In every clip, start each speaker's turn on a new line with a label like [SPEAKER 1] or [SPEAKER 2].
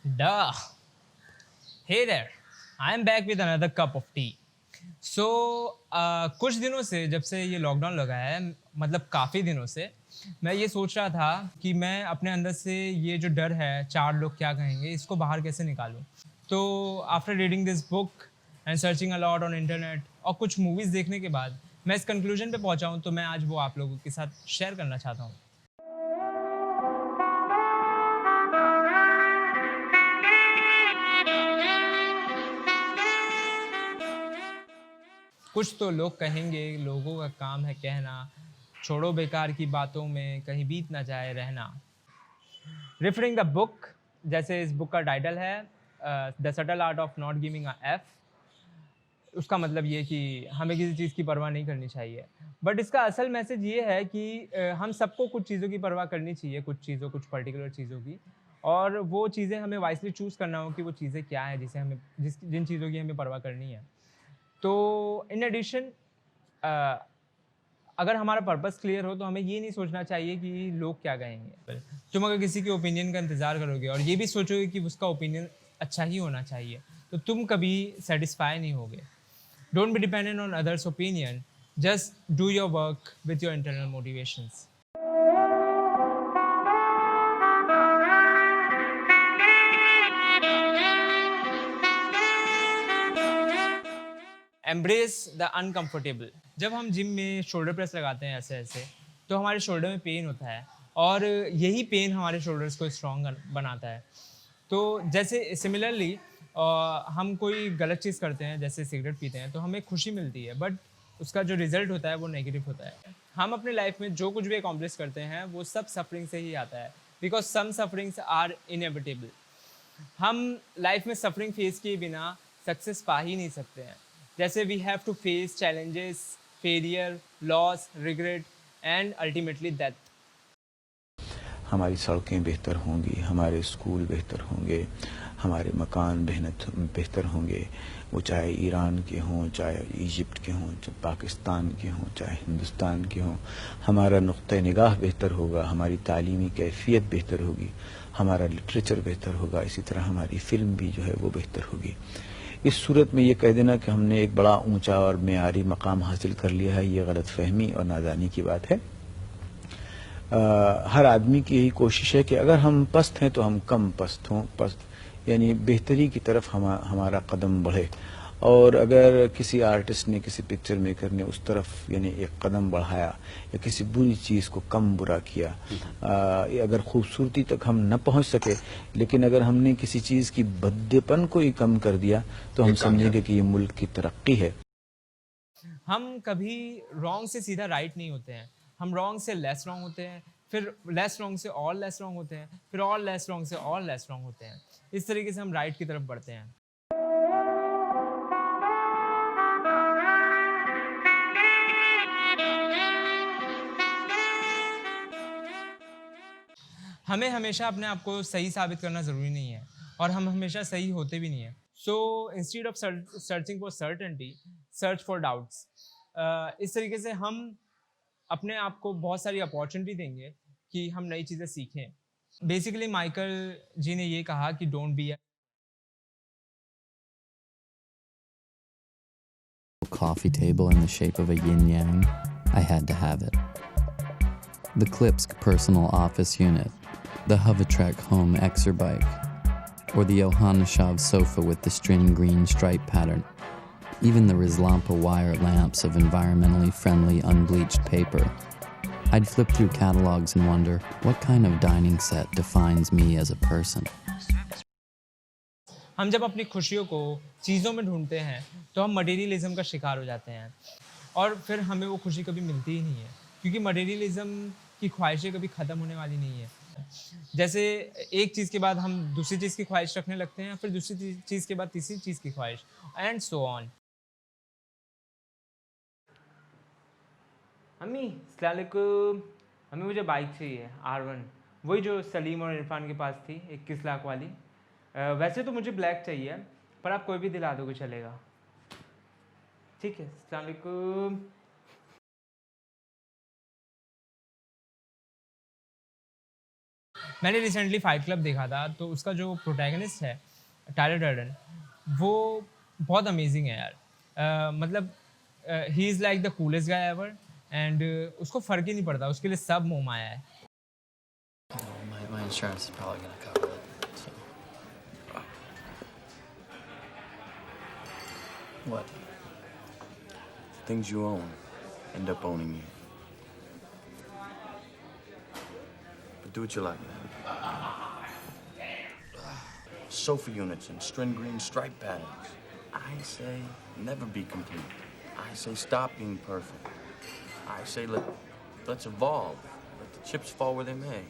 [SPEAKER 1] Duh. Hey there. I am back with another cup of tea. So कुछ दिनों से जब से ये लॉकडाउन लगा है मतलब काफ़ी दिनों से मैं ये सोच रहा था कि मैं अपने अंदर से ये जो डर है चार लोग क्या कहेंगे इसको बाहर कैसे निकालूं। तो after reading this book and searching a lot on internet और कुछ मूवीज़ देखने के बाद मैं इस कंक्लूजन पे पहुंचा हूं, तो मैं आज वो आप लोगों के साथ शेयर करना चाहता हूं। कुछ तो लोग कहेंगे, लोगों का काम है कहना, छोड़ो बेकार की बातों में कहीं बीत ना जाए रहना। रेफरिंग द बुक, जैसे इस बुक का टाइटल है the subtle art of not giving a F. उसका मतलब ये कि हमें किसी चीज़ की परवाह नहीं करनी चाहिए। बट इसका असल मैसेज ये है कि हम सबको कुछ चीज़ों की परवाह करनी चाहिए, कुछ पर्टिकुलर चीज़ों की, और वो चीज़ें हमें वाइसली चूज़ करना हो कि वो चीज़ें क्या हैं जिसे हमें जिन चीज़ों की हमें परवाह करनी है। तो इन एडिशन अगर हमारा पर्पस क्लियर हो तो हमें ये नहीं सोचना चाहिए कि लोग क्या कहेंगे। तुम अगर किसी के ओपिनियन का इंतज़ार करोगे और ये भी सोचोगे कि उसका ओपिनियन अच्छा ही होना चाहिए, तो तुम कभी सेटिस्फाई नहीं होगे। Don't be dependent on others opinion, just do your work with your internal motivations. Embrace the uncomfortable. जब हम जिम में शोल्डर प्रेस लगाते हैं ऐसे ऐसे, तो हमारे शोल्डर में पेन होता है, और यही पेन हमारे शोल्डर्स को स्ट्रॉन्ग बनाता है। तो जैसे सिमिलरली हम कोई गलत चीज़ करते हैं, जैसे सिगरेट पीते हैं, तो हमें खुशी मिलती है, बट उसका जो रिजल्ट होता है वो नेगेटिव होता है। हम अपने लाइफ में जो कुछ भी अकॉम्प्लिश करते हैं वो सब सफरिंग से ही आता है, because some sufferings are inevitable. हम लाइफ में सफरिंग फेस किए बिना सक्सेस पा ही नहीं सकते हैं। जैसे we have to face challenges, failure, loss, regret and ultimately death.
[SPEAKER 2] हमारी सड़कें बेहतर होंगी, हमारे स्कूल बेहतर होंगे, हमारे मकान बेहतर होंगे, वो चाहे ईरान के हों, चाहे इजिप्ट के हों, चाहे पाकिस्तान के हों, चाहे हिंदुस्तान के हों। हमारा नुक्ता निगाह बेहतर होगा, हमारी तालीमी कैफियत बेहतर होगी, हमारा लिटरेचर बेहतर होगा, इसी तरह हमारी फिल्म भी जो है वो बेहतर होगी। इस सूरत में ये कह देना कि हमने एक बड़ा ऊंचा और मेयारी मकाम हासिल कर लिया है, ये गलत फहमी और नादानी की बात है। हर आदमी की यही कोशिश है कि अगर हम पस्त हैं तो हम कम पस्त हों, पस्त यानी बेहतरी की तरफ हमारा कदम बढ़े। और अगर किसी आर्टिस्ट ने, किसी पिक्चर मेकर ने उस तरफ यानी एक कदम बढ़ाया या किसी बुरी चीज़ को कम बुरा किया, अगर खूबसूरती तक हम न पहुंच सके, लेकिन अगर हमने किसी चीज़ की भद्देपन को ही कम कर दिया, तो हम समझेंगे कि ये मुल्क की तरक्की है।
[SPEAKER 1] हम कभी रॉन्ग से सीधा राइट नहीं होते हैं, हम रॉन्ग से लेस रॉन्ग होते हैं, फिर लेस रॉन्ग से और लेस रॉन्ग होते हैं, फिर और लेस रॉन्ग से और लेस रॉन्ग होते हैं। इस तरीके से हम राइट की तरफ बढ़ते हैं। हमें हमेशा अपने आप को सही साबित करना ज़रूरी नहीं है, और हम हमेशा सही होते भी नहीं हैं। So instead of searching for certainty, search for doubts. इस तरीके से हम अपने आप को बहुत सारी अपॉर्चुनिटी देंगे कि हम नई चीज़ें सीखें। बेसिकली माइकल जी ने ये कहा कि don't be
[SPEAKER 3] coffee table in the shape of a yin-yang, I had to have it. The Klipsk personal office unit, the Hovatrek home Exerbike, or the Yohanneshav sofa with the string green stripe pattern. Even the Rizlampa wire lamps of environmentally friendly unbleached paper. I'd flip through catalogs and wonder, what kind of dining set defines me as a person?
[SPEAKER 1] हम जब अपनी खुशियों को चीज़ों में ढूंढते हैं तो हम मटेरियलिज्म का शिकार हो जाते हैं, और फिर हमें वो खुशी कभी मिलती ही नहीं है, क्योंकि मटेरियलिज्म की ख्वाहिशें कभी ख़त्म होने वाली नहीं है। जैसे एक चीज़ के बाद हम दूसरी चीज़ की ख्वाहिश रखने लगते हैं, फिर दूसरी चीज़ के बाद तीसरी चीज़ की ख्वाहिश, एंड सो ऑन। अम्मी अस्सलाम वालेकुम। अम्मी मुझे बाइक चाहिए R1, वही जो सलीम और इरफान के पास थी, 21 लाख वाली। वैसे तो मुझे ब्लैक चाहिए, पर आप कोई भी दिला दोगे चलेगा। ठीक है, अस्सलाम वालेकुम। मैंने रिसेंटली फाइट क्लब देखा था, तो उसका जो प्रोटैगनिस्ट है टायलर डर्डन, वो बहुत अमेजिंग है यार। मतलब he is like the coolest guy ever, and उसको फ़र्क ही नहीं पड़ता, उसके लिए सब मोह माया है।
[SPEAKER 4] My insurance is probably gonna cover it. So. What?
[SPEAKER 5] Things you own end up owning you. But do what you like, man. Sofa units and string green stripe patterns. I say never be complete. I say stop being perfect. I say let's evolve. Let the chips fall where they may.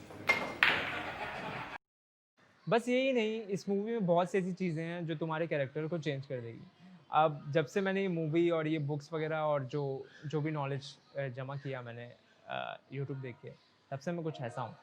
[SPEAKER 1] बस यही नहीं, इस movie में बहुत सी ऐसी चीज़ें हैं जो तुम्हारे कैरेक्टर को चेंज कर देगी। अब जब से मैंने ये मूवी और ये बुक्स वगैरह और जो भी नॉलेज जमा किया मैंने यूट्यूब देख के, तब से मैं कुछ ऐसा हूँ।